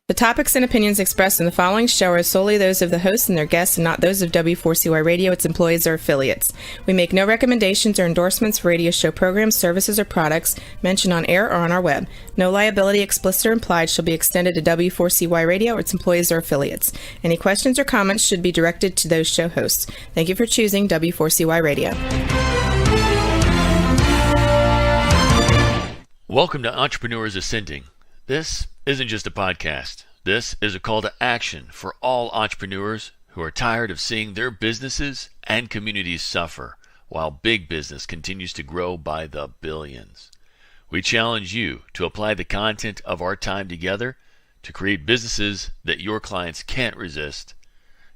The topics and opinions expressed in the following show are solely those of the hosts and their guests and not those of W4CY Radio, its employees, or affiliates. We make no recommendations or endorsements for radio show programs, services, or products mentioned on air or on our web. No liability, explicit or implied, shall be extended to W4CY Radio or its employees or affiliates. Any questions or comments should be directed to those show hosts. Thank you for choosing W4CY Radio. Welcome to Entrepreneurs Ascending. This isn't just a podcast. This is a call to action for all entrepreneurs who are tired of seeing their businesses and communities suffer while big business continues to grow by the billions. We challenge you to apply the content of our time together to create businesses that your clients can't resist,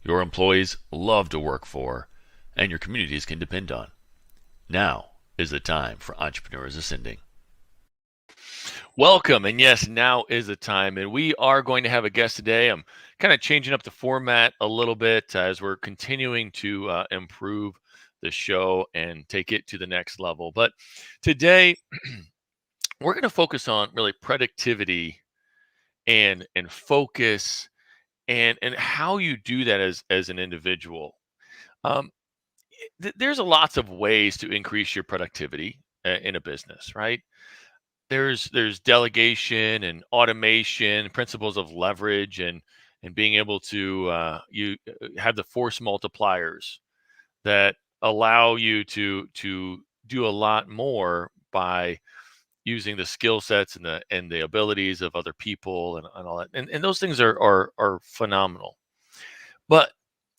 your employees love to work for, and your communities can depend on. Now is the time for Entrepreneurs Ascending. Welcome, and yes, now is the time, and we are going to have a guest today. I'm kind of changing up the format a little bit as we're continuing to improve the show and take it to the next level. But today, we're going to focus on really productivity and focus and how you do that as an individual. There's lots of ways to increase your productivity in a business, right? There's delegation and automation, principles of leverage, and being able to you have the force multipliers that allow you to do a lot more by using the skill sets and the abilities of other people and all that. And those things are phenomenal. But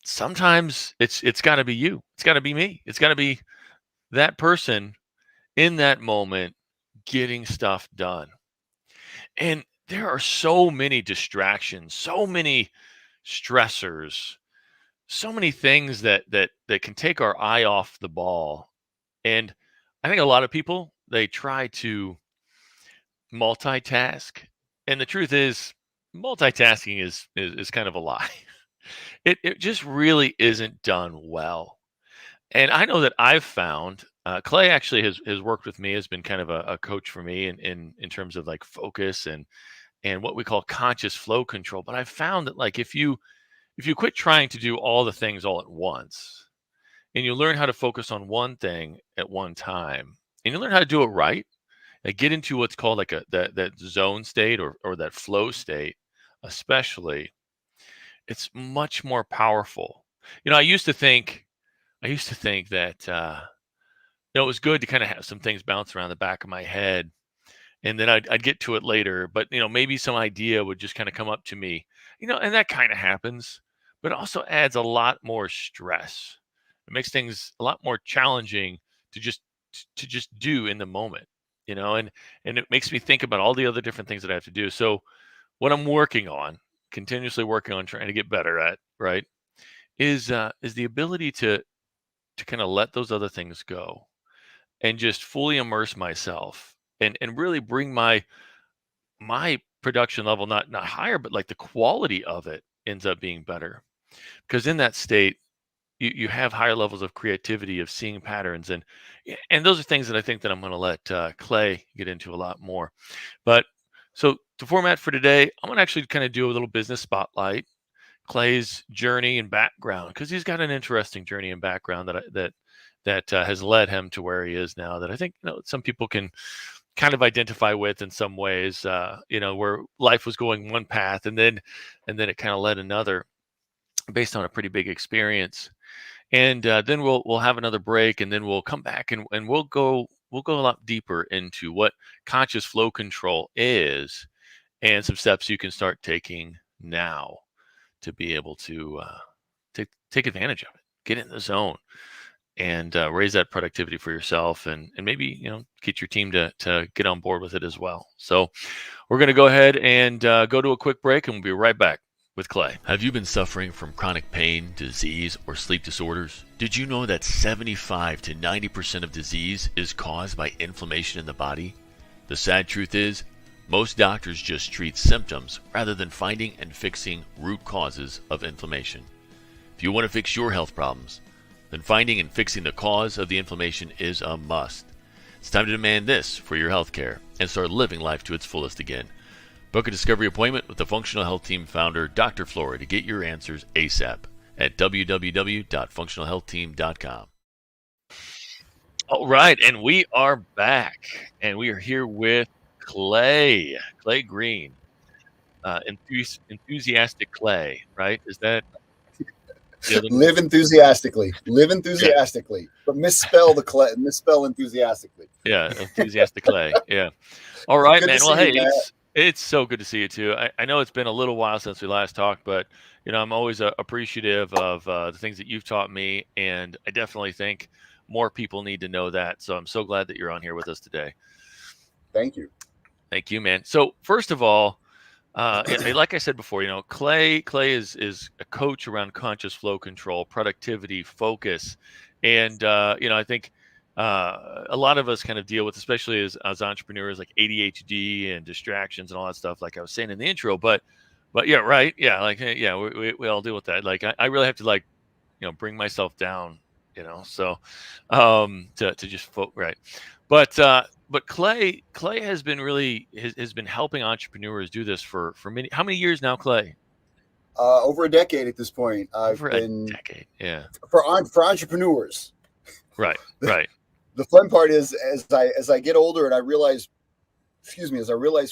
sometimes it's got to be you. It's got to be me. It's got to be that person in that moment getting stuff done. And there are so many distractions, so many stressors, so many things that can take our eye off the ball. And I think a lot of people, they try to multitask. And the truth is, multitasking is kind of a lie. It just really isn't done well. And I know that I've found Clay actually has worked with me, has been kind of a coach for me in terms of like focus and what we call conscious flow control. But I've found that like if you quit trying to do all the things all at once, and you learn how to focus on one thing at one time, and you learn how to do it right, and get into what's called like that zone state or that flow state, especially, it's much more powerful. I used to think that it was good to kind of have some things bounce around the back of my head, and then I'd get to it later. But maybe some idea would just kind of come up to me, and that kind of happens. But it also adds a lot more stress. It makes things a lot more challenging to just do in the moment, and it makes me think about all the other different things that I have to do. So what I'm continuously working on, trying to get better at, right, is the ability to kind of let those other things go and just fully immerse myself and really bring my production level not higher, but like the quality of it ends up being better, because in that state you have higher levels of creativity, of seeing patterns, and those are things that I think that I'm going to let Clay get into a lot more. But so the format for today, I'm going to actually kind of do a little business spotlight, Clay's journey and background, because he's got an interesting journey and background that has led him to where he is now, that I think some people can kind of identify with in some ways, where life was going one path and then it kind of led another based on a pretty big experience. And then we'll have another break, and then we'll come back and we'll go a lot deeper into what conscious flow control is and some steps you can start taking now to be able to take advantage of it, get in the zone, and raise that productivity for yourself, and maybe get your team to get on board with it as well. So we're going to go ahead and go to a quick break, and we'll be right back with Clay. Have you been suffering from chronic pain, disease, or sleep disorders? Did you know that 75 to 90% of disease is caused by inflammation in the body? The sad truth is, most doctors just treat symptoms rather than finding and fixing root causes of inflammation. If you want to fix your health problems, then finding and fixing the cause of the inflammation is a must. It's time to demand this for your health care and start living life to its fullest again. Book a discovery appointment with the Functional Health Team founder, Dr. Flora, to get your answers ASAP at www.functionalhealthteam.com. All right, and we are back, and we are here with Clay Green, enthusiastic Clay, right? Is that the other name? Live enthusiastically, but misspell enthusiastically. Yeah, enthusiastic Clay. Yeah. All right, Good man. to Well, see hey, you, it's so good to see you too. I know it's been a little while since we last talked, but I'm always appreciative of the things that you've taught me, and I definitely think more people need to know that. So I'm so glad that you're on here with us today. Thank you. Thank you, man. So first of all, like I said before, Clay is a coach around conscious flow control, productivity, focus, and I think a lot of us kind of deal with, especially as entrepreneurs, like ADHD and distractions and all that stuff, like I was saying in the intro. But yeah, right, yeah, like yeah, we all deal with that. Like I really have to bring myself down, so to just right. But Clay has been has been helping entrepreneurs do this for how many years now, Clay? Over a decade at this point. Over a decade, yeah. For entrepreneurs. Right. The fun part is as I get older and I realize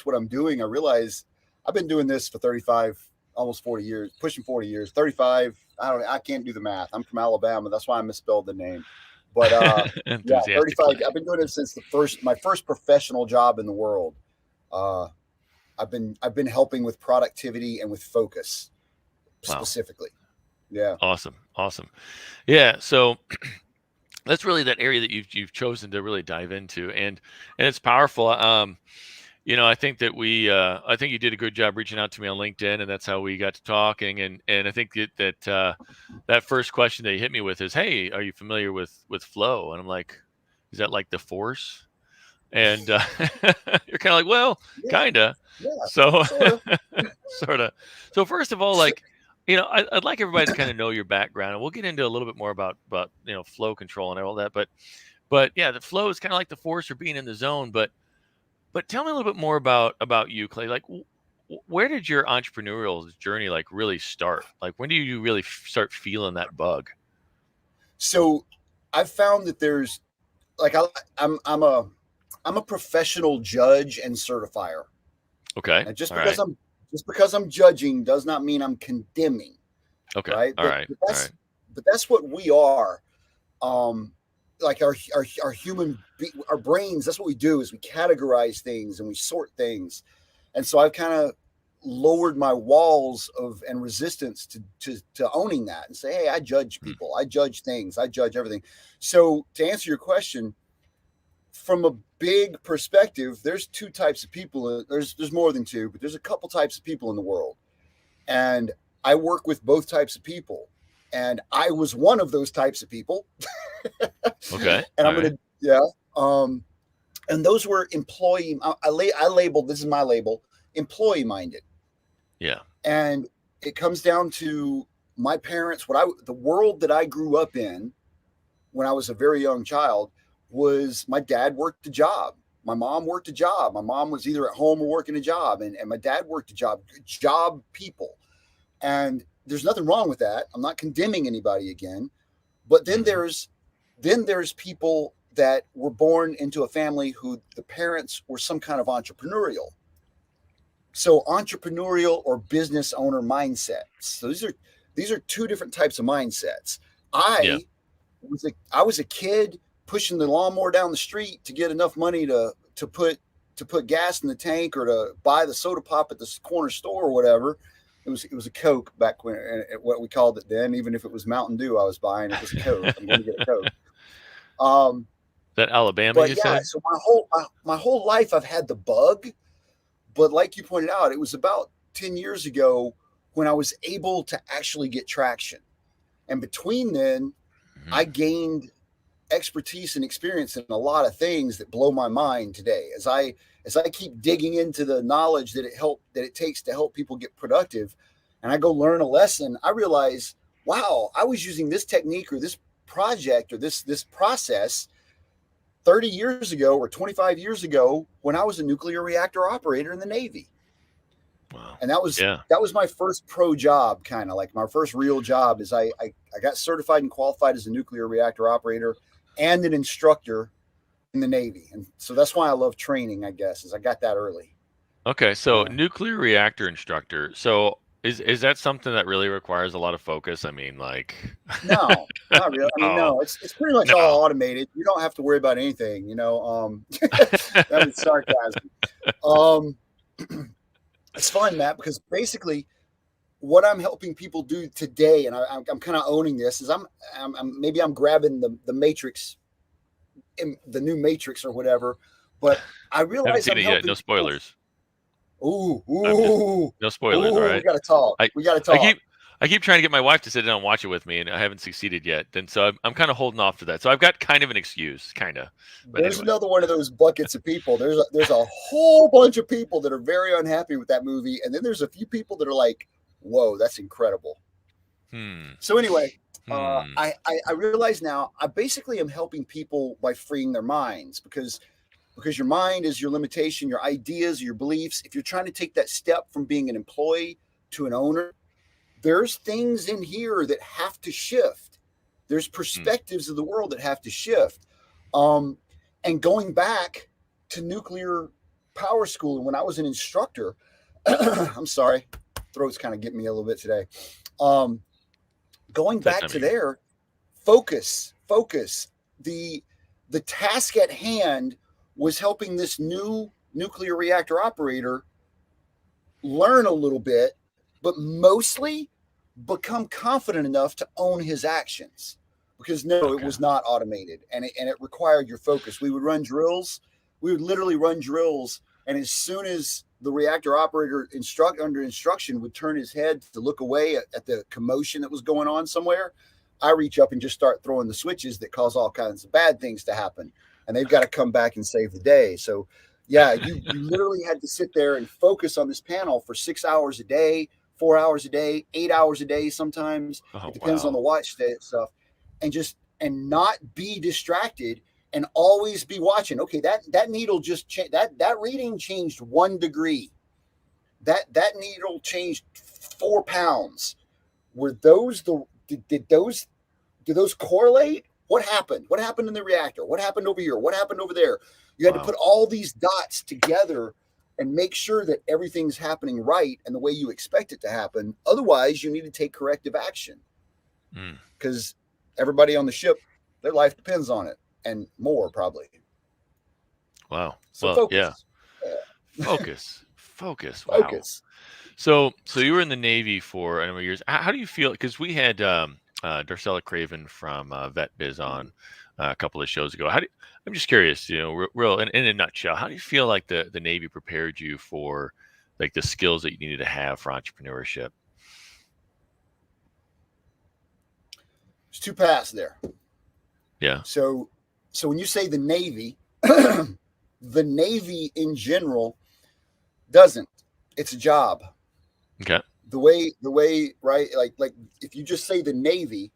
what I'm doing, I realize I've been doing this for 35, almost 40 years, pushing 40 years, 35. I can't do the math. I'm from Alabama. That's why I misspelled the name. But yeah, 35. I've been doing it since my first professional job in the world. I've been helping with productivity and with focus specifically. Yeah. Awesome. Yeah. So that's really that area that you've chosen to really dive into, and it's powerful. I think that I think you did a good job reaching out to me on LinkedIn, and that's how we got to talking. And I think that first question that you hit me with is, "Hey, are you familiar with flow?" And I'm like, "Is that like the force?" And you're kind of like, "Well, kinda." Yeah, so sort of. So first of all, I'd like everybody to kind of know your background, and we'll get into a little bit more about flow control and all that. But yeah, the flow is kind of like the force or being in the zone. But tell me a little bit more about you, Clay. Like, where did your entrepreneurial journey really start? Like, when do you really start feeling that bug? So, I've found that there's I'm a professional judge and certifier. Okay. And just because I'm judging does not mean I'm condemning. Okay. Right. All right. But that's what we are. Like our brains, that's what we do is we categorize things and we sort things. And so I've kind of lowered my walls and resistance to owning that and say, hey, I judge people, I judge things, I judge everything. So to answer your question, from a big perspective, there's two types of people. There's more than two, but there's a couple types of people in the world. And I work with both types of people. And I was one of those types of people. Okay. And I'm going to, and those were employee. I labeled, this is my label, employee minded. Yeah. And it comes down to my parents, the world that I grew up in when I was a very young child was my dad worked a job. My mom worked a job. My mom was either at home or working a job. And my dad worked a job people. And there's nothing wrong with that. I'm not condemning anybody again. But then there's people that were born into a family who the parents were some kind of entrepreneurial. So entrepreneurial or business owner mindsets. So these are two different types of mindsets. I was a kid pushing the lawnmower down the street to get enough money to put gas in the tank or to buy the soda pop at the corner store or whatever. It was a Coke back when, what we called it then. Even if it was Mountain Dew, I was buying it was a Coke. I'm going to get a Coke. That Alabama, you said? So my whole life I've had the bug, but like you pointed out, it was about 10 years ago when I was able to actually get traction, and between then, I gained expertise and experience in a lot of things that blow my mind today. As I keep digging into the knowledge that it takes to help people get productive, and I go learn a lesson, I realize, wow, I was using this technique or this project or this process 30 years ago or 25 years ago when I was a nuclear reactor operator in the Navy. Wow. And that was my first pro job, kind of like my first real job. Is I got certified and qualified as a nuclear reactor operator and an instructor in the Navy, and so that's why I love training. I guess is I got that early. Okay, so Yeah. nuclear reactor instructor. So is that something that really requires a lot of focus? I mean, like, No, not really. I mean, no, no, it's pretty much no. all automated. You don't have to worry about anything. That was sarcasm. Um, it's fun, Matt, because basically what I'm helping people do today, and I'm kind of owning this, is I'm maybe I'm grabbing the Matrix, the new Matrix or whatever, but I Haven't realize seen I'm it yet. helping No people. spoilers. Ooh, I'm just ooh, no spoilers. All ooh, we right. gotta talk. I We gotta I talk. keep trying to get my wife to sit down and watch it with me, and I haven't succeeded yet. And so I'm kind of holding off to that. So I've got kind of an excuse, kind of. But There's anyway. another one of those buckets of people. There's a whole bunch of people that are very unhappy with that movie, and then there's a few people that are like, "Whoa, that's incredible." Hmm. So anyway, Hmm. I realize now I basically am helping people by freeing their minds because your mind is your limitation, your ideas, your beliefs. If you're trying to take that step from being an employee to an owner, there's things in here that have to shift. There's Hmm. perspectives of the world that have to shift. Um, and going back to nuclear power school, and when I was an instructor, I'm sorry, throat's kind of getting me a little bit today. Going It's that back time of to year. there, focus. The task at hand was helping this new nuclear reactor operator learn a little bit, but mostly become confident enough to own his actions. Because no, it Okay. was not automated, and it required your focus. We would run drills. We would literally run drills, and as soon as the reactor operator under instruction would turn his head to look away at the commotion that was going on somewhere, I reach up and just start throwing the switches that cause all kinds of bad things to happen, and they've got to come back and save the day. So yeah, you literally had to sit there and focus on this panel for 6 hours a day, 4 hours a day, 8 hours a day. Sometimes Oh it depends on the wow. watch stuff, and not be distracted and always be watching. Okay, that needle just changed. That reading changed 1 degree. That needle changed 4 pounds. Were those the did those correlate? What happened? What happened in the reactor? What happened over here? What happened over there? You had to Wow. put all these dots together and make sure that everything's happening right and the way you expect it to happen. Otherwise, you need to take corrective action Hmm. because everybody on the ship, their life depends on it and more probably. Wow. So Well, yeah. focus. Focus. Focus. Wow. Focus. So you were in the Navy for a number of years. How do you feel? Because we had Darcella Craven from Vet Biz on a couple of shows ago. I'm just curious, real in a nutshell, how do you feel like the Navy prepared you for like the skills that you needed to have for entrepreneurship? There's two paths there. Yeah. So when you say the Navy, the Navy in general doesn't. It's a job. Okay. The way right, like if you just say the Navy,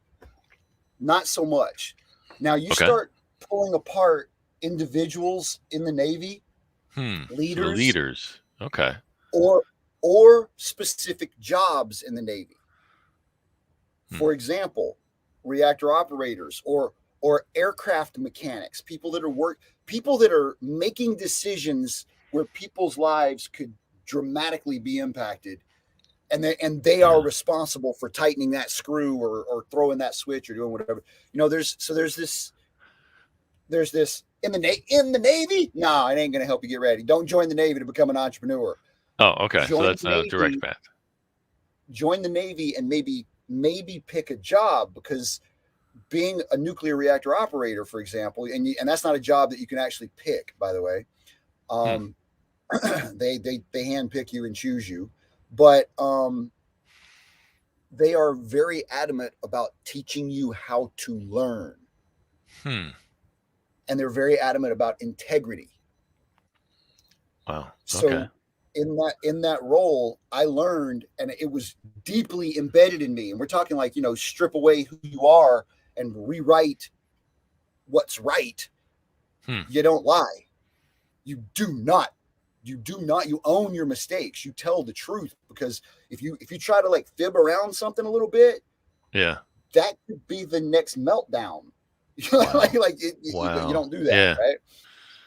not so much. Now you Okay. start pulling apart individuals in the Navy, So the leaders, leaders. Okay. or specific jobs in the Navy. Hmm. For example, reactor operators or aircraft mechanics, people that are making decisions where people's lives could dramatically be impacted, and they are Yeah. responsible for tightening that screw or throwing that switch or doing whatever. There's this in the Navy. No, it ain't going to help you get ready. Don't join the Navy to become an entrepreneur. Oh, okay. So Join that's the a direct Navy. path. Join the Navy and maybe pick a job, because being a nuclear reactor operator, for example, and that's not a job that you can actually pick, by the way. Hmm. They handpick you and choose you, but they are very adamant about teaching you how to learn, Hmm. and they're very adamant about integrity. Wow. Okay. So in that role, I learned, and it was deeply embedded in me. And we're talking like, strip away who you are and rewrite what's right. Hmm. You don't lie. You do not you own your mistakes. You tell the truth, because if you try to like fib around something a little bit, Yeah. that could be the next meltdown. Wow. You Wow. don't do that, Yeah. right?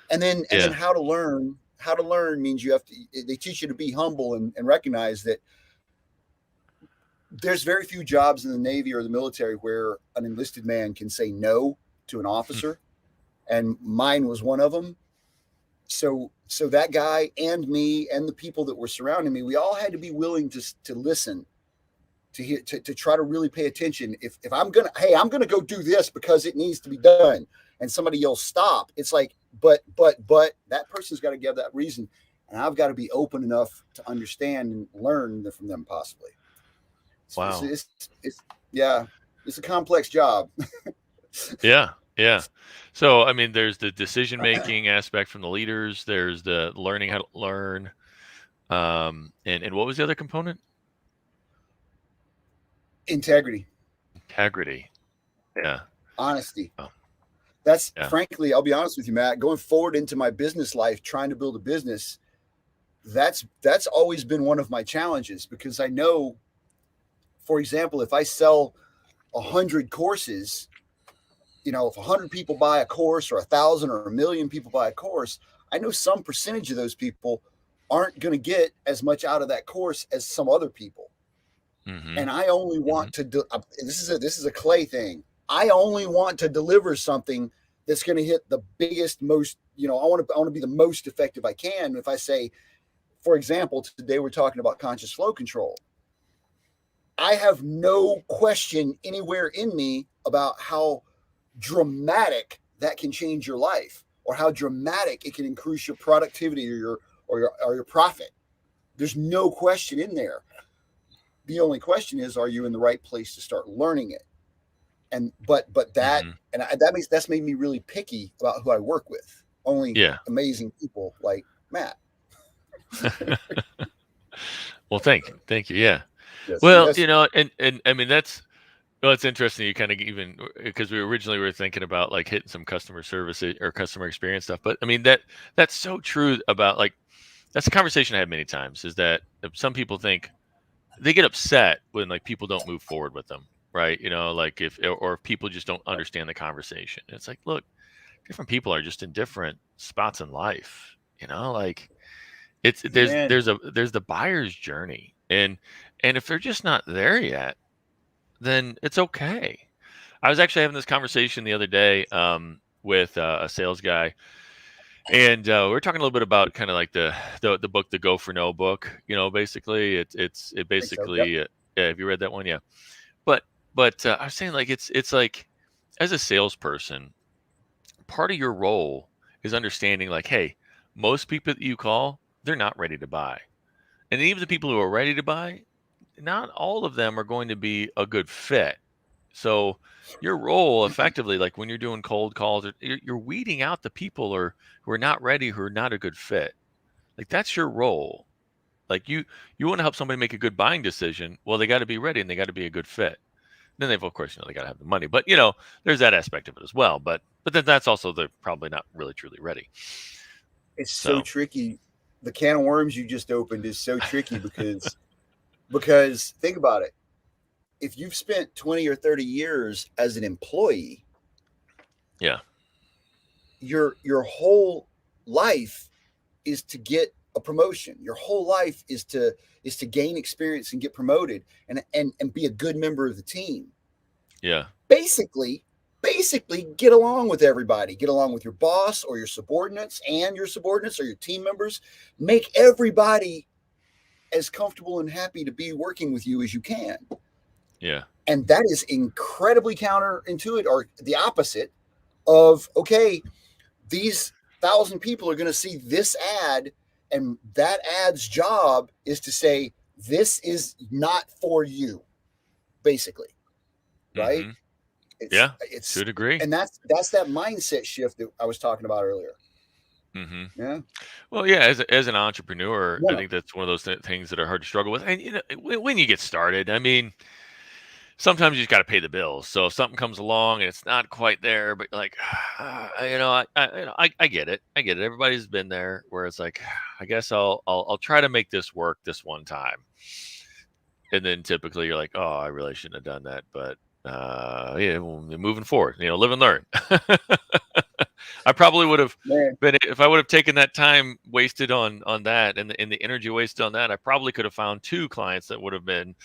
And then Yeah. how to learn means you have to. They teach you to be humble and recognize that there's very few jobs in the Navy or the military where an enlisted man can say no to an officer, and mine was one of them. So that guy and me and the people that were surrounding me, we all had to be willing to listen, to hear, to try to really pay attention. If I'm gonna go do this because it needs to be done, and somebody yells stop, it's like, but that person's got to give that reason, and I've got to be open enough to understand and learn from them possibly. Wow. It's a complex job. Yeah. Yeah. So, I mean, there's the decision making aspect from the leaders. There's the learning how to learn. And what was the other component? Integrity, Integrity. Yeah. honesty. Oh, That's yeah. frankly, I'll be honest with you, Matt, going forward into my business life, trying to build a business, that's always been one of my challenges, because I know, for example, if I sell 100 courses, if 100 people buy a course, or 1,000 or 1,000,000 people buy a course, I know some percentage of those people aren't going to get as much out of that course as some other people. Mm-hmm. And I only want to this is a Clay thing. I only want to deliver something that's going to hit the biggest, most, I want to be the most effective I can. If I say, for example, today we're talking about conscious flow control, I have no question anywhere in me about how dramatic that can change your life, or how dramatic it can increase your productivity or your profit. There's no question in there. The only question is, are you in the right place to start learning it? And but that Mm-hmm. and that's made me really picky about who I work with. Only amazing people like Matt. Well, thank you. Yeah. Yes, Well, yes. and I mean, it's interesting. You kind of even, because we originally were thinking about like hitting some customer service or customer experience stuff, but I mean, that's so true about, like, that's a conversation I had many times, is that some people think they get upset when like people don't move forward with them, right? Like if people just don't understand the conversation. It's like, look, different people are just in different spots in life, like there's the buyer's journey, and if they're just not there yet, then it's okay. I was actually having this conversation the other day with a sales guy, and we were talking a little bit about kind of like the book, the Go for No book. Basically, it basically. Yeah, have you read that one? Yeah, but I was saying, like, it's like, as a salesperson, part of your role is understanding, like, hey, most people that you call, they're not ready to buy, and even the people who are ready to buy, not all of them are going to be a good fit. So your role, effectively, like when you're doing cold calls, you're weeding out the people who are not ready, who are not a good fit. Like, that's your role. Like, you want to help somebody make a good buying decision. Well, they got to be ready, and they got to be a good fit. Then they've, of course, they got to have the money. But there's that aspect of it as well. But then that's also, they're probably not really truly ready. It's so tricky. The can of worms you just opened is so tricky because think about it. If you've spent 20 or 30 years as an employee, yeah, your whole life is to get a promotion. Your whole life is to gain experience and get promoted and be a good member of the team. Yeah. Basically get along with everybody. Get along with your boss or your subordinates or your team members. Make everybody as comfortable and happy to be working with you as you can. Yeah. And that is incredibly counterintuitive, or the opposite of, okay, these 1,000 people are going to see this ad, and that ad's job is to say, this is not for you, basically. Right? Mm-hmm. It's to a degree. And that's that mindset shift that I was talking about earlier. Mm-hmm. Yeah. Well, yeah, as an entrepreneur, I think that's one of those things that are hard to struggle with. And when you get started, I mean, sometimes you just got to pay the bills. So if something comes along and it's not quite there, but like, I get it. I get it. Everybody's been there where it's like, I guess I'll try to make this work this one time. And then typically you're like, oh, I really shouldn't have done that. But yeah, moving forward, live and learn. I probably would have been, if I would have taken that time wasted on that and the energy wasted on that, I probably could have found 2 clients that would have been,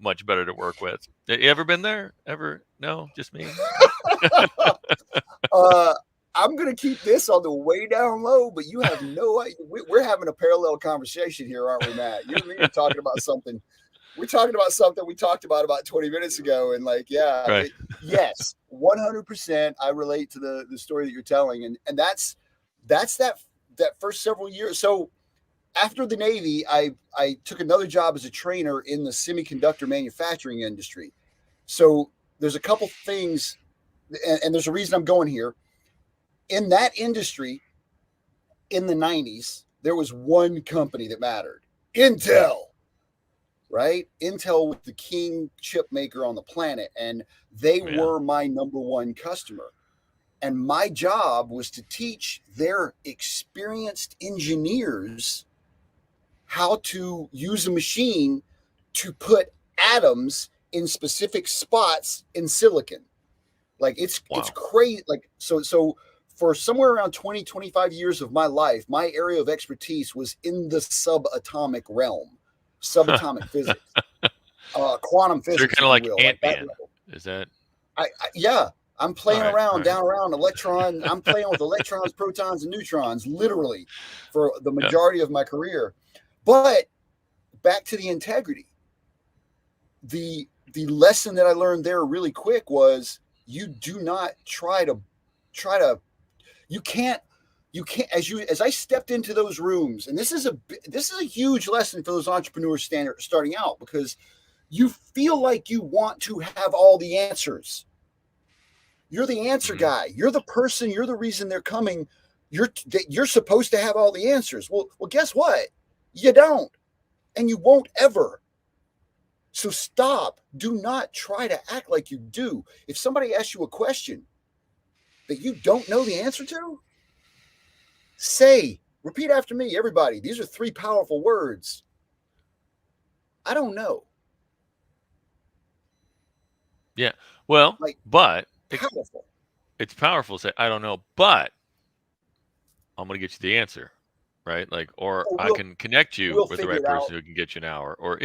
much better to work with. You ever been there? Ever? No, just me. I'm going to keep this on the way down low, but you have no idea. We're having a parallel conversation here, aren't we, Matt? You and me are talking about something. We're talking about something we talked about 20 minutes ago. And like, yeah, right. Yes, 100%. I relate to the story that you're telling. And that's that first several years. So after the Navy, I took another job as a trainer in the semiconductor manufacturing industry. So there's a couple things, and there's a reason I'm going here. In that industry, in the 90s, there was one company that mattered. Intel, right? Intel was the king chip maker on the planet, and they were my number one customer. And my job was to teach their experienced engineers how to use a machine to put atoms in specific spots in silicon. Like it's crazy. Like, so for somewhere around 20, 25 years of my life, my area of expertise was in the subatomic realm, subatomic physics, quantum physics. They're kind of like Ant-Man. Is that? Yeah. I'm playing around, down around electron. I'm playing with electrons, protons, and neutrons, literally, for the majority of my career. But back to the integrity. The lesson that I learned there really quick was you do not try to you can't as I stepped into those rooms, and this is a huge lesson for those entrepreneurs starting out, because you feel like you want to have all the answers. You're the answer guy. You're the person. You're the reason they're coming. You're supposed to have all the answers. Well, guess what? You don't, and you won't ever. So stop. Do not try to act like you do. If somebody asks you a question that you don't know the answer to, repeat after me, everybody. These are 3 powerful words. I don't know. Yeah. Well, but powerful. It's powerful to say, I don't know, but I'm going to get you the answer. Right. Like, or I can connect you with the right person who can get you an hour, or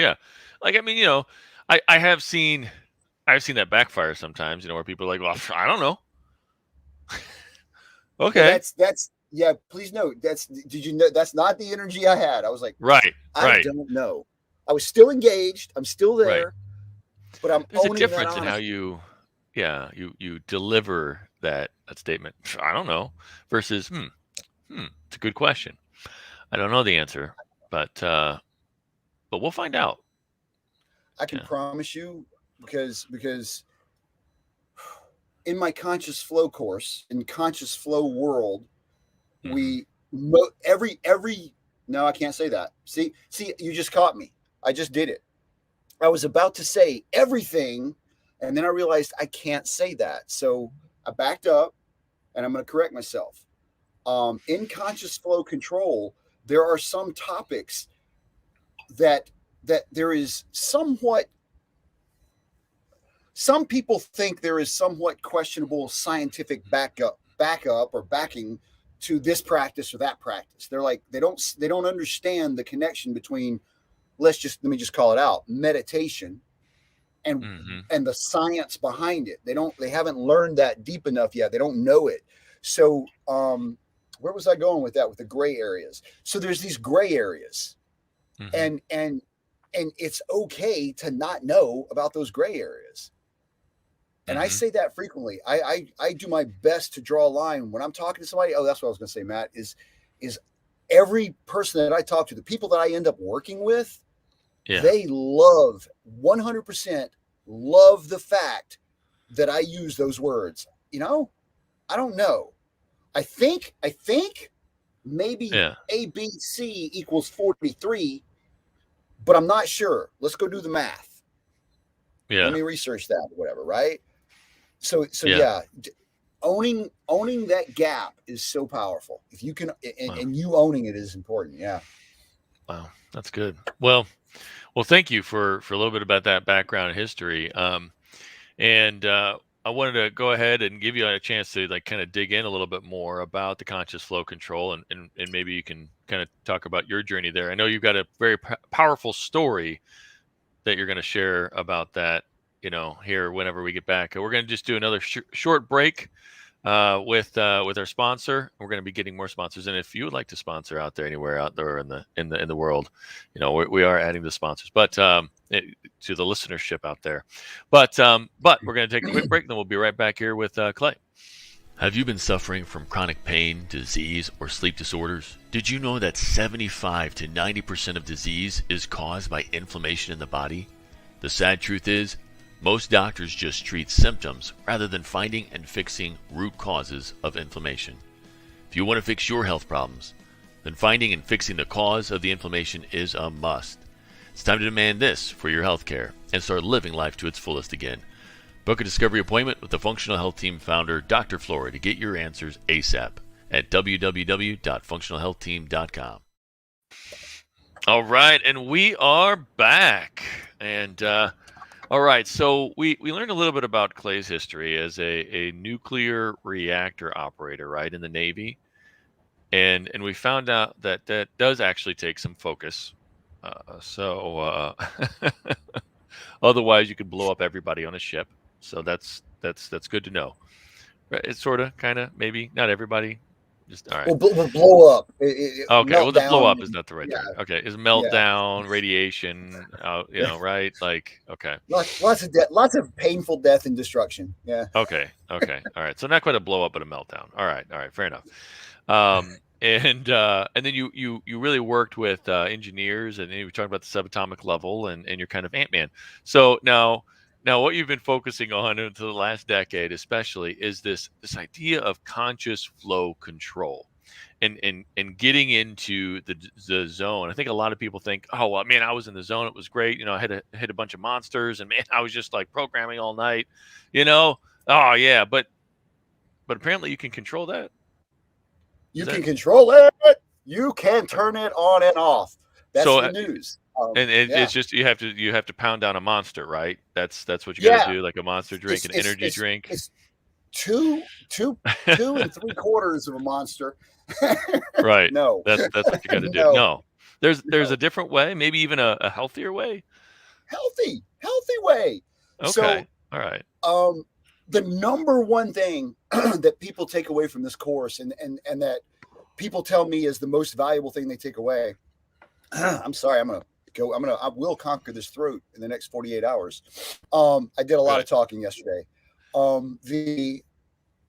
like, I mean, I have seen that backfire sometimes, where people are like, well, I don't know. Okay. That's please note, did you know that's not the energy I had? I was like, I don't know. I was still engaged. I'm still there, but there's a difference in how you deliver that statement. I don't know versus, it's a good question. I don't know the answer, but we'll find out. I can promise you, because in my conscious flow course, in conscious flow world, no, I can't say that. See, you just caught me. I just did it. I was about to say everything, and then I realized I can't say that. So I backed up, and I'm going to correct myself. In conscious flow control, there are some topics that there is somewhat, some people think there is somewhat questionable scientific backup or backing to this practice or that practice. They're like, they don't understand the connection between, let me just call it out, meditation and the science behind it. They haven't learned that deep enough yet. They don't know it. So where was I going with that, with the gray areas? So there's these gray areas, and it's okay to not know about those gray areas. And I say that frequently. I do my best to draw a line when I'm talking to somebody. Oh, that's what I was going to say, Matt, is every person that I talk to, the people that I end up working with, they 100% love the fact that I use those words. I don't know. I think maybe ABC equals 43, but I'm not sure. Let's go do the math. Yeah. Let me research that, whatever, right? So Yeah. owning that gap is so powerful. If you can, Wow. and you owning it is important. Yeah. Wow. That's good. Well, thank you for a little bit about that background and history. And I wanted to go ahead and give you a chance to like kind of dig in a little bit more about the conscious flow control, and maybe you can kind of talk about your journey there. I know you've got a very powerful story that you're going to share about that, here whenever we get back. We're going to just do another short break with our sponsor. We're going to be getting more sponsors, and if you would like to sponsor out there anywhere out there in the world, we are adding the sponsors, but to the listenership out there. But we're going to take a quick break, and then we'll be right back here with Clay. Have you been suffering from chronic pain, disease, or sleep disorders? Did you know that 75 to 90% of disease is caused by inflammation in the body? The sad truth is, most doctors just treat symptoms rather than finding and fixing root causes of inflammation. If you want to fix your health problems, then finding and fixing the cause of the inflammation is a must. It's time to demand this for your health care and start living life to its fullest again. Book a discovery appointment with the Functional Health Team founder, Dr. Flora, to get your answers ASAP at www.functionalhealthteam.com. All right, and we are back. And all right, so we learned a little bit about Clay's history as a nuclear reactor operator, right, in the Navy. And we found out that that does actually take some focus. Otherwise, you could blow up everybody on a ship. So that's good to know. Right? It's sort of, kind of, maybe not everybody. Just all right. We'll blow up. Okay, well, the blow Meltdown. up is not the right Yeah. term. Okay, is Yeah. meltdown, radiation, right? Like, okay. Lots of death, lots of painful death and destruction. Yeah. Okay, all right. So not quite a blow up, but a meltdown. All right, fair enough. And then you really worked with engineers, and you were talking about the subatomic level, and you're kind of Ant-Man. So now what you've been focusing on into the last decade, especially, is this idea of conscious flow control, and getting into the zone. I think a lot of people think, oh well, man, I was in the zone, it was great. I had to hit a bunch of monsters, and man, I was just like programming all night. Oh yeah, but apparently you can control that. You can control it. You can turn it on and off. That's So, the news. and Yeah. it's just you have to pound down a monster, right? That's what you got to do, like a monster drink, an energy drink. It's two and 3/4 of a monster. Right. No. That's what you got to do. No. There's a different way, maybe even a healthier way. Healthy way. Okay. So, all right. the number one thing that people take away from this course, and that people tell me is the most valuable thing they take away. I'm sorry, I will conquer this throat in the next 48 hours. I did a lot of talking yesterday. The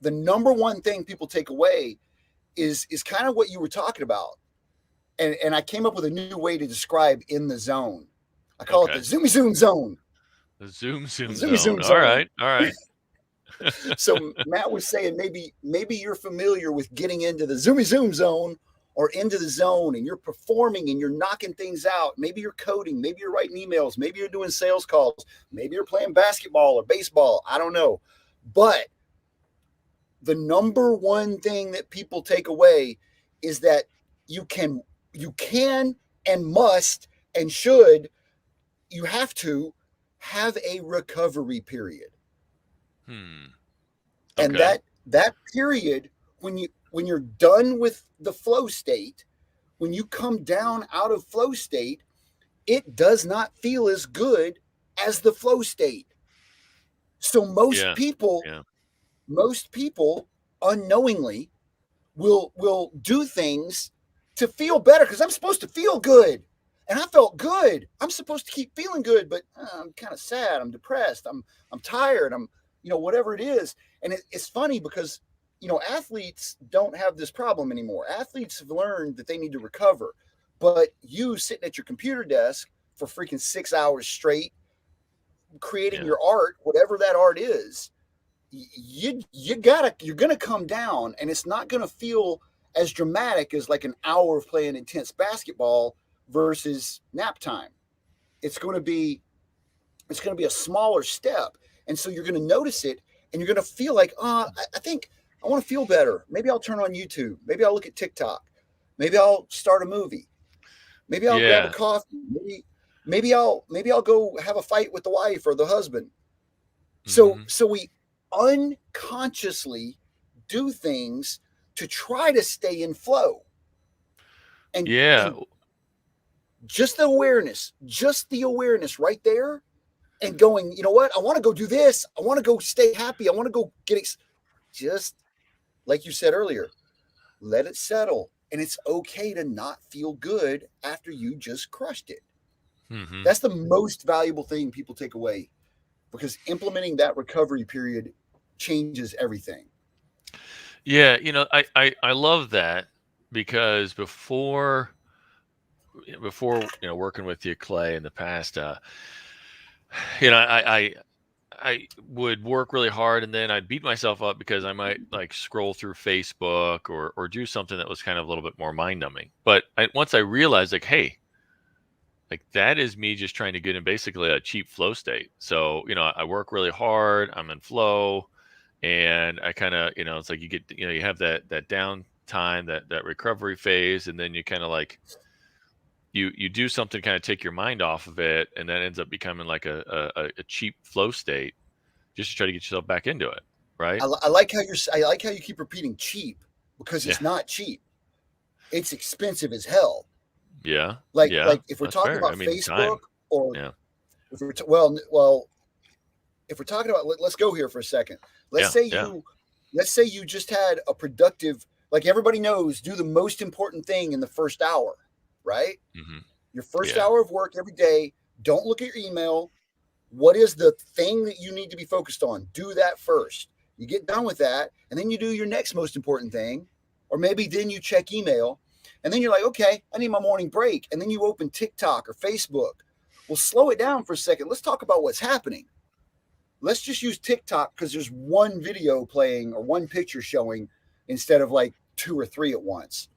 number one thing people take away is kind of what you were talking about. And I came up with a new way to describe in the zone. I call it the zoomy zoom zone. The zoom zone. All right. So Matt was saying maybe you're familiar with getting into the zoomy zoom zone, or into the zone, and you're performing and you're knocking things out. Maybe you're coding, maybe you're writing emails, maybe you're doing sales calls, maybe you're playing basketball or baseball. I don't know. But the number one thing that people take away is that you can and must and should, you have to have a recovery period. Okay. And that period, when you're done with the flow state, when you come down out of flow state, it does not feel as good as the flow state. So most people unknowingly will do things to feel better, because I'm supposed to feel good. And I felt good. I'm supposed to keep feeling good, but I'm kind of sad. I'm depressed. I'm tired. I'm, whatever it is. And it's funny because, athletes don't have this problem anymore. Athletes have learned that they need to recover. But you sitting at your computer desk for freaking 6 hours straight, creating your art, whatever that art is, you're going to come down, and it's not going to feel as dramatic as like an hour of playing intense basketball versus nap time. It's going to be It's going to be a smaller step. And so you're going to notice it and you're going to feel like, I think I want to feel better. Maybe I'll turn on YouTube. Maybe I'll look at TikTok. Maybe I'll start a movie. Maybe I'll grab a Yeah. coffee. Maybe I'll go have a fight with the wife or the husband. So we unconsciously do things to try to stay in flow. And just the awareness right there, and going, you know what? I want to go do this. I want to go stay happy. I want to go just like you said earlier, let it settle. And it's okay to not feel good after you just crushed it. That's the most valuable thing people take away, because implementing that recovery period changes everything. Yeah, I love that, because before working with you, Clay, in the past, I would work really hard, and then I'd beat myself up because I might like scroll through Facebook or do something that was kind of a little bit more mind numbing. But once I realized, like, hey, like that is me just trying to get in basically a cheap flow state. So, I work really hard, I'm in flow, and I kind of, it's like you get, you have that down time, that recovery phase, and then you kind of like, you do something, kind of take your mind off of it, and that ends up becoming like a cheap flow state, just to try to get yourself back into it, right? I like how you keep repeating cheap, because it's not cheap. It's expensive as hell. Yeah. Like if we're That's talking fair. about I mean, Facebook, time. or Yeah. if we're if we're talking about, let's go here for a second. Let's say you just had a productive, like everybody knows, do the most important thing in the first hour, right? Your first hour of work every day. Don't look at your email. What is the thing that you need to be focused on? Do that first. You get done with that, and then you do your next most important thing, or maybe then you check email, and then you're like, okay, I need my morning break, and then you open TikTok or Facebook. Well, slow it down for a second. Let's talk about what's happening. Let's just use TikTok because there's one video playing or one picture showing instead of like 2 or 3 at once.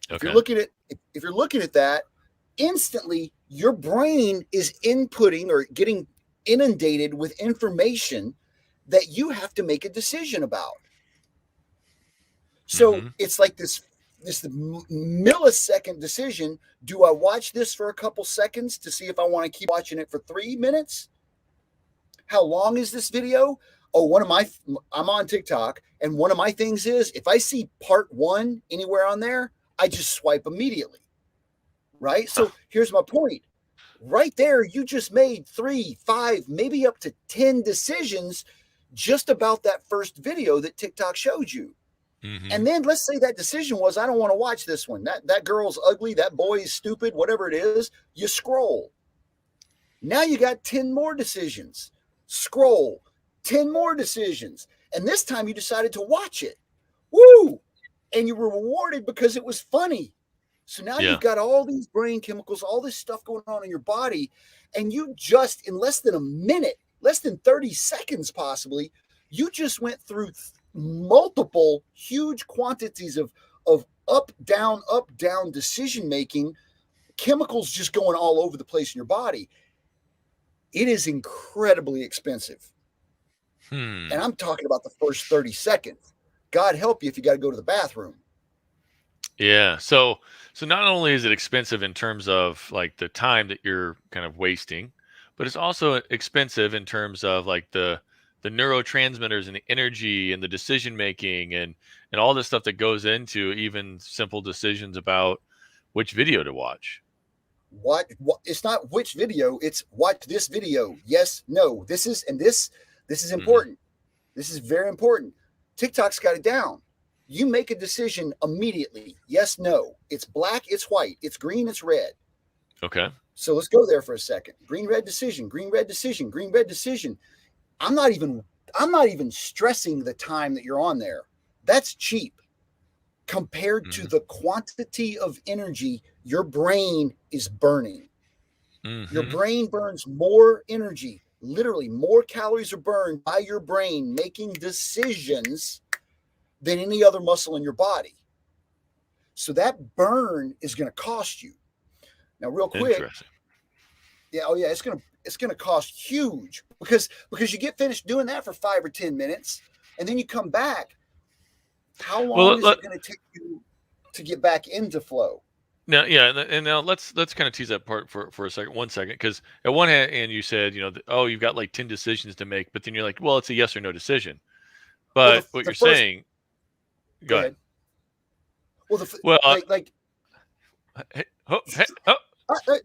If you're looking at that, instantly your brain is inputting or getting inundated with information that you have to make a decision about. So it's like this millisecond decision. Do I watch this for a couple seconds to see if I want to keep watching it for 3 minutes? How long is this video? Oh, I'm on TikTok, and one of my things is, if I see part 1 anywhere on there, I just swipe immediately. Right? So here's my point. Right there, you just made 3, 5, maybe up to 10 decisions just about that first video that TikTok showed you. And then let's say that decision was, I don't want to watch this one. That girl's ugly, that boy is stupid, whatever it is. You scroll. Now you got 10 more decisions. Scroll. 10 more decisions. And this time you decided to watch it. Woo! And you were rewarded because it was funny. So now you've got all these brain chemicals, all this stuff going on in your body, and you just, in less than a minute, less than 30 seconds possibly, you just went through multiple huge quantities of up, down decision making, chemicals just going all over the place in your body. It is incredibly expensive. And I'm talking about the first 30 seconds. God help you if you got to go to the bathroom. Yeah. So not only is it expensive in terms of like the time that you're kind of wasting, but it's also expensive in terms of like the neurotransmitters and the energy and the decision making and all this stuff that goes into even simple decisions about which video to watch. What it's not which video, it's watch this video. Yes, no. This is important. This is very important. TikTok's got it down. You make a decision immediately. Yes, no. It's black, it's white. It's green, it's red. Okay. So let's go there for a second. Green, red decision, green, red decision, green, red decision. I'm not even stressing the time that you're on there. That's cheap compared to the quantity of energy your brain is burning. Your brain burns more energy. Literally, more calories are burned by your brain making decisions than any other muscle in your body. So that burn is going to cost you. Now, real quick. Interesting. Yeah. Oh, yeah. it's going to cost huge because you get finished doing that for 5 or 10 minutes and then you come back. How long is it going to take you to get back into flow? Now, yeah, and now let's kind of tease that part for a second, 1 second, because at one hand you said, you've got like 10 decisions to make, but then you're like, well, it's a yes or no decision. But what you're saying, go ahead. Well,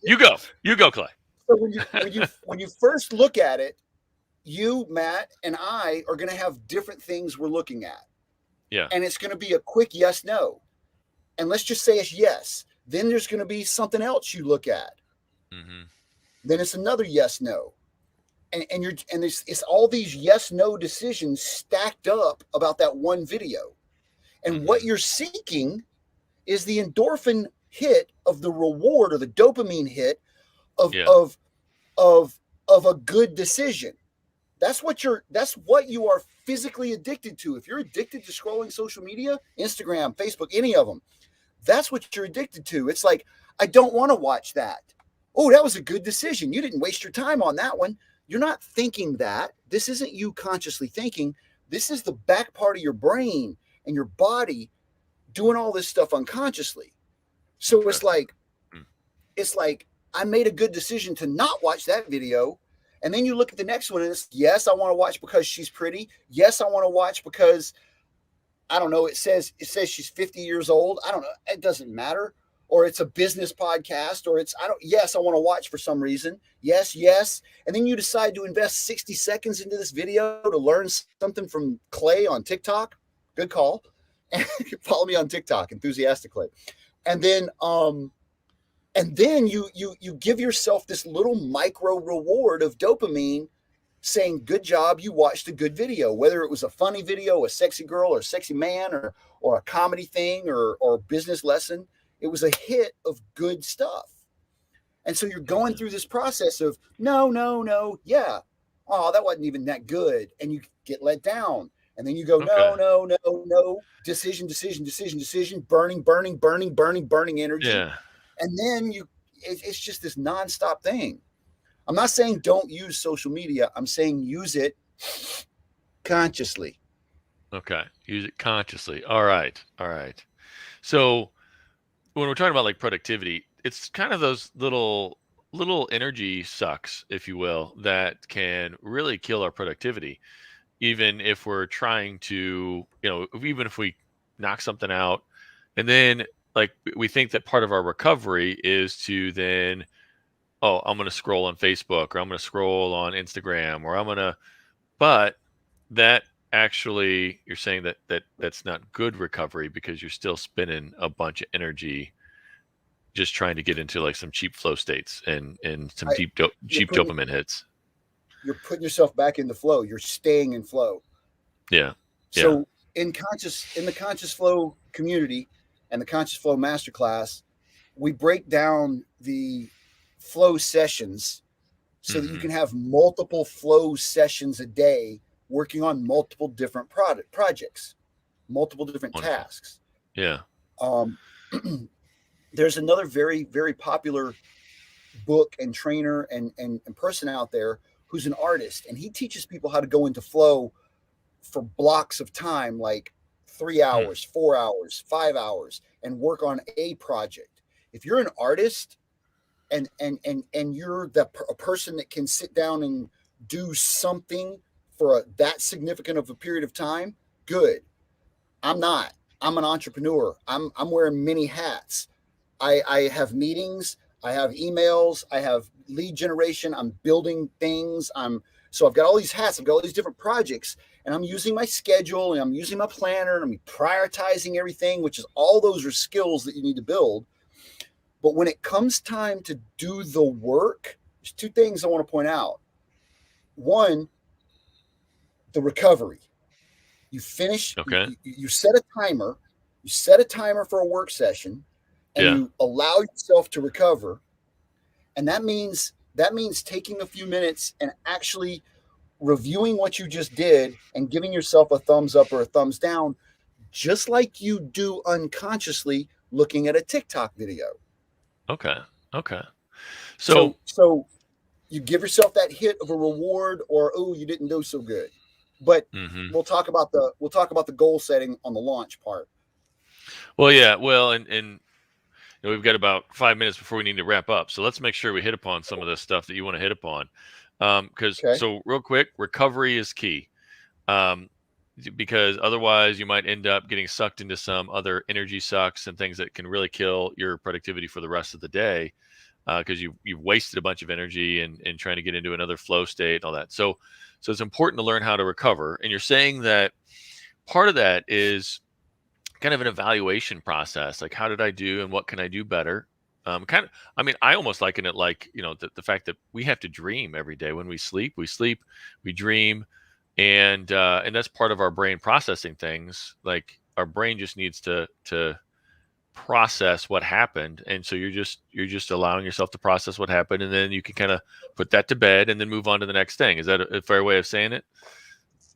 you go, Clay. So when you first look at it, you, Matt, and I are going to have different things we're looking at. Yeah. And it's going to be a quick yes, no. And let's just say it's yes. Then there's going to be something else you look at. Mm-hmm. Then it's another yes, no. And it's all these yes, no decisions stacked up about that one video. And Mm-hmm. what you're seeking is the endorphin hit of the reward or the dopamine hit of a good decision. That's what you are physically addicted to. If you're addicted to scrolling social media, Instagram, Facebook, any of them, that's what you're addicted to. It's like, I don't want to watch that. Oh, that was a good decision. You didn't waste your time on that one. You're not thinking that. This isn't you consciously thinking. This is the back part of your brain and your body doing all this stuff unconsciously. So it's like I made a good decision to not watch that video. And then you look at the next one and it's, yes, I want to watch because she's pretty. Yes, I want to watch because, I don't know, it says she's 50 years old. I don't know. It doesn't matter. Or it's a business podcast, or yes, I want to watch for some reason. Yes. And then you decide to invest 60 seconds into this video to learn something from Clay on TikTok. Good call. And follow me on TikTok, Enthusiastic Clay. And then you give yourself this little micro reward of dopamine saying, good job, you watched a good video, whether it was a funny video, a sexy girl or a sexy man or a comedy thing or a business lesson. It was a hit of good stuff. And so you're going through this process of no, yeah. Oh, that wasn't even that good. And you get let down. And then you go, no, decision, burning energy. Yeah. And then it's just this nonstop thing. I'm not saying don't use social media. I'm saying use it consciously. Okay. Use it consciously. All right. So when we're talking about like productivity, it's kind of those little energy sucks, if you will, that can really kill our productivity. Even if we're trying to, even if we knock something out and then like we think that part of our recovery is to then, I'm going to scroll on Facebook or I'm going to scroll on Instagram or but that actually, you're saying that's not good recovery because you're still spending a bunch of energy just trying to get into like some cheap flow states and some cheap dopamine hits. You're putting yourself back into flow. You're staying in flow. Yeah. So in the conscious flow community and the conscious flow masterclass, we break down the flow sessions so that you can have multiple flow sessions a day working on multiple different projects, multiple different tasks. Yeah. There's another very, very popular book and trainer and person out there who's an artist, and he teaches people how to go into flow for blocks of time, like 3 hours, 4 hours, 5 hours, and work on a project. If you're an artist and you're a person that can sit down and do something for that significant of a period of time, good. I'm not. I'm an entrepreneur. I'm wearing many hats. I have meetings, I have emails, I have lead generation, I'm building things. So I've got all these hats, I've got all these different projects, and I'm using my schedule and I'm using my planner and I'm prioritizing everything, which is all those are skills that you need to build. But when it comes time to do the work, there's two things I want to point out. One, the recovery. You finish, you set a timer, for a work session, and you allow yourself to recover. And that means taking a few minutes and actually reviewing what you just did and giving yourself a thumbs up or a thumbs down, just like you do unconsciously looking at a TikTok video. Okay. So you give yourself that hit of a reward, or oh, you didn't do so good. But we'll talk about the goal setting on the launch part. Well, yeah. Well, and we've got about 5 minutes before we need to wrap up. So let's make sure we hit upon some of this stuff that you want to hit upon. So real quick, recovery is key. Because otherwise you might end up getting sucked into some other energy sucks and things that can really kill your productivity for the rest of the day, because you've wasted a bunch of energy and trying to get into another flow state and all that. So it's important to learn how to recover. And you're saying that part of that is kind of an evaluation process, like how did I do and what can I do better. I almost liken it like, the fact that we have to dream every day. When we sleep, we dream, and that's part of our brain processing things. Like our brain just needs to process what happened, and so you're just allowing yourself to process what happened, and then you can kind of put that to bed and then move on to the next thing. Is that a fair way of saying it?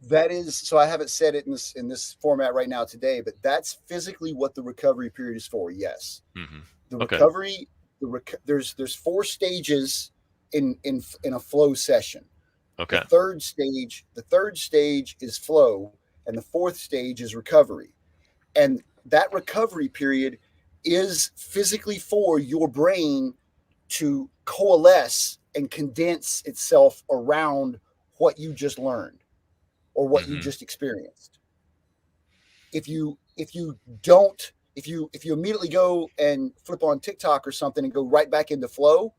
That is, so I haven't said it in this format right now today, but that's physically what the recovery period is for. Yes. The recovery, there's 4 stages in a flow session. Okay. The third stage is flow, and the 4th stage is recovery. And that recovery period is physically for your brain to coalesce and condense itself around what you just learned or what you just experienced. If you immediately go and flip on TikTok or something and go right back into flow,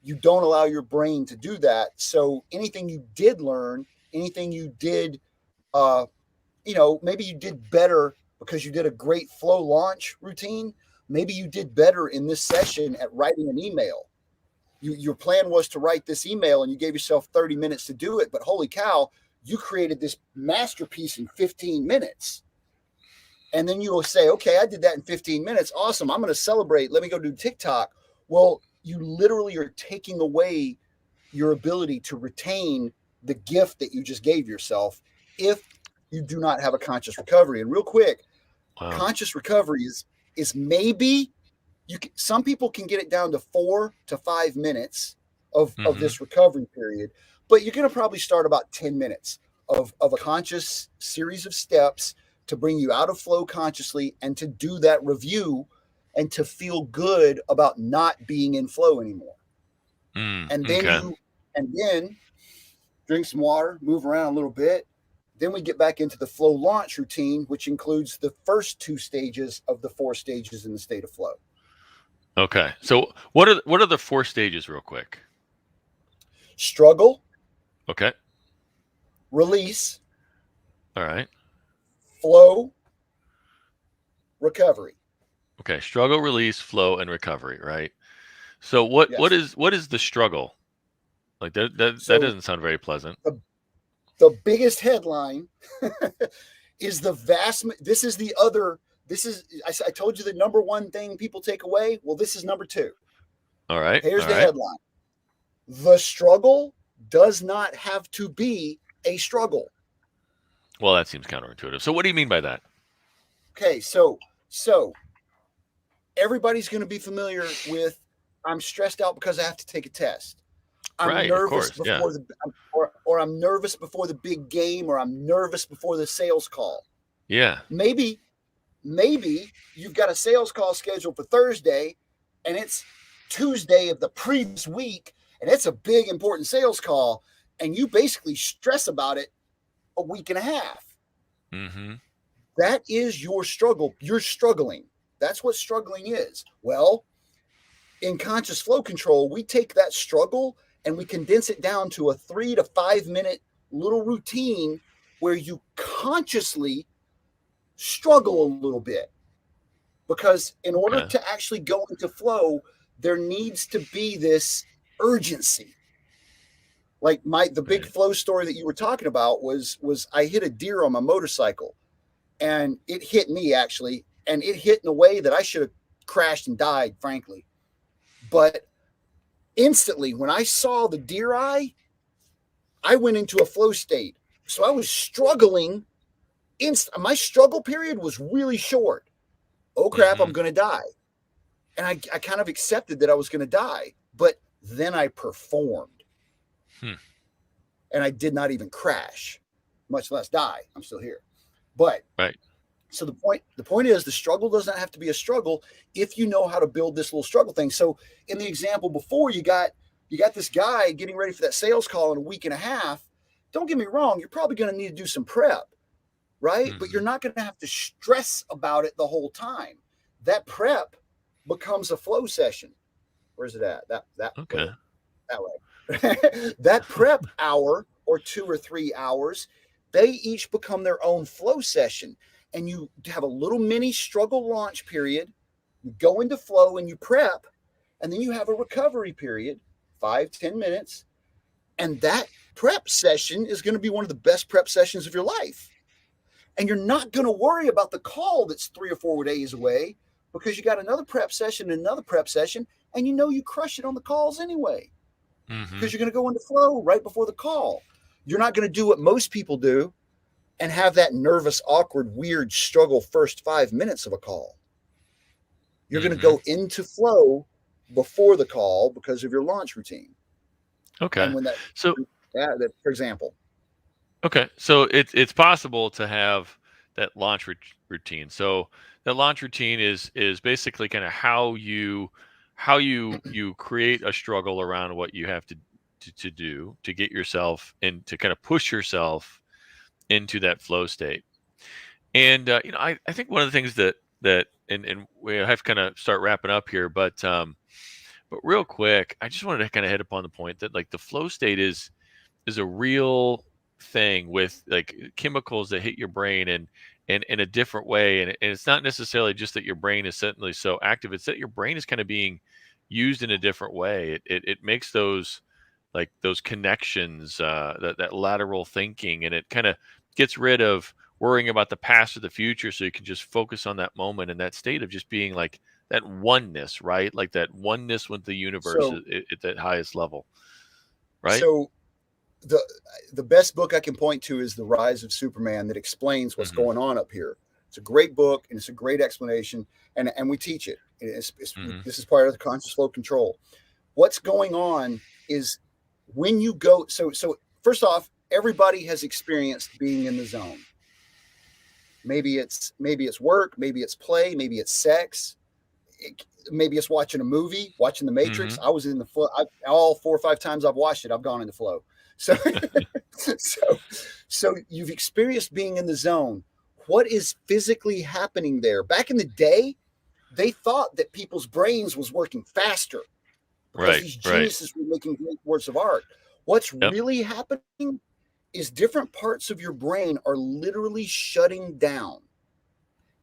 you don't allow your brain to do that. So anything you did learn, anything you did, maybe you did better because you did a great flow launch routine. Maybe you did better in this session at writing an email. Your plan was to write this email and you gave yourself 30 minutes to do it, but holy cow, you created this masterpiece in 15 minutes. And then you will say, okay, I did that in 15 minutes. Awesome. I'm going to celebrate. Let me go do TikTok. Well, you literally are taking away your ability to retain the gift that you just gave yourself if you do not have a conscious recovery. And real quick, conscious recovery is maybe some people can get it down to 4 to 5 minutes of this recovery period, but you're going to probably start about 10 minutes of a conscious series of steps to bring you out of flow consciously and to do that review and to feel good about not being in flow anymore. And then drink some water, move around a little bit. Then we get back into the flow launch routine, which includes the first 2 stages of the 4 stages in the state of flow. Okay. So what are the 4 stages real quick? Struggle. Okay. Release. All right. Flow. Recovery. Okay. Struggle, release, flow, and recovery, right? So what is the struggle? Like that doesn't sound very pleasant. The biggest headline is I told you the number 1 thing people take away. Well, this is number 2. All right. Here's the headline. The struggle does not have to be a struggle. Well, that seems counterintuitive. So what do you mean by that? Okay. So everybody's going to be familiar with, I'm stressed out because I have to take a test. I'm nervous before or I'm nervous before the big game, or I'm nervous before the sales call. Yeah. Maybe you've got a sales call scheduled for Thursday and it's Tuesday of the previous week and it's a big important sales call and you basically stress about it a week and a half. That is your struggle. You're struggling. That's what struggling is. Well, in conscious flow control, we take that struggle and we condense it down to a 3 to 5 minute little routine where you consciously struggle a little bit. Because in order to actually go into flow, there needs to be this urgency. Like the big flow story that you were talking about was I hit a deer on my motorcycle and it hit me actually. And it hit in a way that I should have crashed and died, frankly. But instantly, when I saw the deer eye, I went into a flow state. So I was struggling. My struggle period was really short. Oh, crap, I'm going to die. And I kind of accepted that I was going to die. But then I performed. And I did not even crash, much less die. I'm still here. But Right. so the point is the struggle doesn't have to be a struggle if you know how to build this little struggle thing. So in the example before, you got this guy getting ready for that sales call in a week and a half. Don't get me wrong, you're probably going to need to do some prep, right? But you're not going to have to stress about it the whole time. That prep becomes a flow session. Where's it at? That Okay. way. That way. That prep hour or 2 or 3 hours, they each become their own flow session. And you have a little mini struggle launch period. You go into flow and you prep, and then you have a recovery period, 5-10 minutes. And that prep session is going to be one of the best prep sessions of your life. And you're not going to worry about the call that's 3 or 4 days away, because you got another prep session and another prep session, and you know you crush it on the calls anyway, because you're going to go into flow right before the call. You're not going to do what most people do and have that nervous, awkward, weird struggle first 5 minutes of a call. You're going to go into flow before the call because of your launch routine. Okay. And when that, for example. Okay. So it's possible to have that launch routine. So that launch routine is basically kind of how you create a struggle around what you have to do to get yourself and to kind of push yourself into that flow state. And I think one of the things that and we have to kind of start wrapping up here, but real quick, I just wanted to kind of hit upon the point that like the flow state is a real thing with like chemicals that hit your brain and in a different way. And it's not necessarily just that your brain is suddenly so active, it's that your brain is kind of being used in a different way. It makes those connections, that lateral thinking, and it kind of gets rid of worrying about the past or the future, so you can just focus on that moment and that state of just being like that oneness, right? Like that oneness with the universe at that highest level, right? So the best book I can point to is The Rise of Superman, that explains what's going on up here. It's a great book and it's a great explanation, and we teach it. This is part of the conscious flow control. What's going on is when you go. So first off, everybody has experienced being in the zone. Maybe it's work, maybe it's play, maybe it's sex, maybe it's watching a movie, watching The Matrix. I was in the flow. All 4 or 5 times I've watched it, I've gone into flow. So, so you've experienced being in the zone. What is physically happening there? Back in the day, they thought that people's brains was working faster because these geniuses were making great works of art. What's really happening is different parts of your brain are literally shutting down.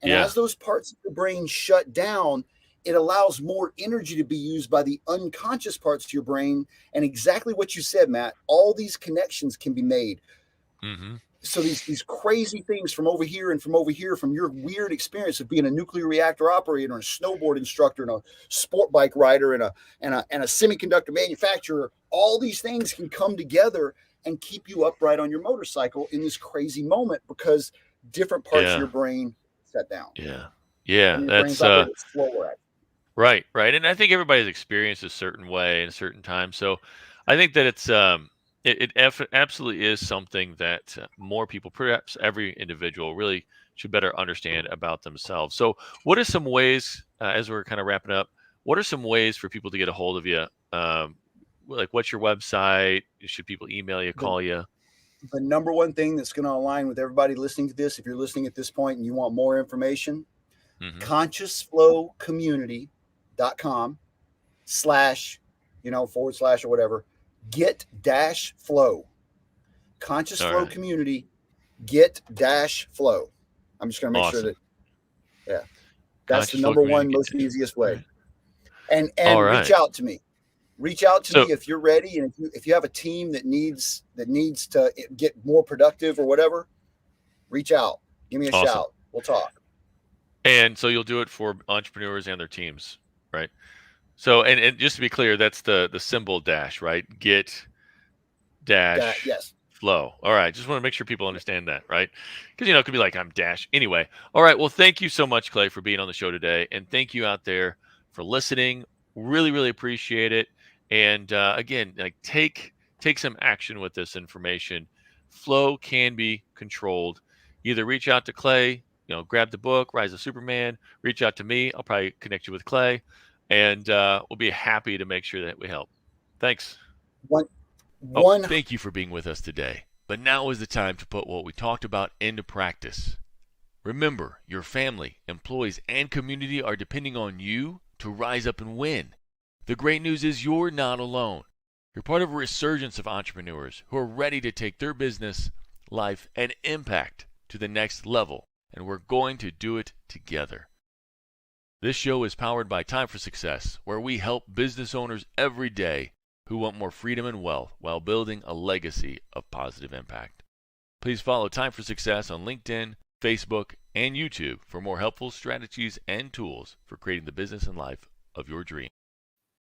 And as those parts of the brain shut down, it allows more energy to be used by the unconscious parts of your brain. And exactly what you said, Matt, all these connections can be made. So these crazy things from over here and from over here, from your weird experience of being a nuclear reactor operator and a snowboard instructor and a sport bike rider and a semiconductor manufacturer, all these things can come together and keep you upright on your motorcycle in this crazy moment because different parts of your brain set down. That's slower. Right. And I think everybody's experienced a certain way in a certain time. So I think that it's it absolutely is something that more people, perhaps every individual, really should better understand about themselves. So what are some ways, as we're kind of wrapping up, what are some ways for people to get a hold of you? Like, what's your website? Should people email you, call you? The number one thing that's going to align with everybody listening to this, if you're listening at this point and you want more information, consciousflowcommunity.com/, or whatever, get-flow. Conscious Flow Community, get-flow. I'm just going to make sure that, that's the number one most easiest way. And reach out to me. Reach out to me if you're ready, and if you have a team that needs to get more productive or whatever, reach out. Give me a shout. We'll talk. And so you'll do it for entrepreneurs and their teams, right? So and just to be clear, that's the symbol dash, right? Get dash flow. All right. Just want to make sure people understand that, right? Because it could be like I'm dash anyway. All right. Well, thank you so much, Clay, for being on the show today, and thank you out there for listening. Really, really appreciate it. And again, like take take some action with this information. Flow can be controlled. Either reach out to Clay, grab the book, Rise of Superman, reach out to me. I'll probably connect you with Clay, and we'll be happy to make sure that we help. Thanks. One, Oh, one, thank you for being with us today. But now is the time to put what we talked about into practice. Remember, your family, employees, and community are depending on you to rise up and win. The great news is you're not alone. You're part of a resurgence of entrepreneurs who are ready to take their business, life, and impact to the next level, and we're going to do it together. This show is powered by Time for Success, where we help business owners every day who want more freedom and wealth while building a legacy of positive impact. Please follow Time for Success on LinkedIn, Facebook, and YouTube for more helpful strategies and tools for creating the business and life of your dreams.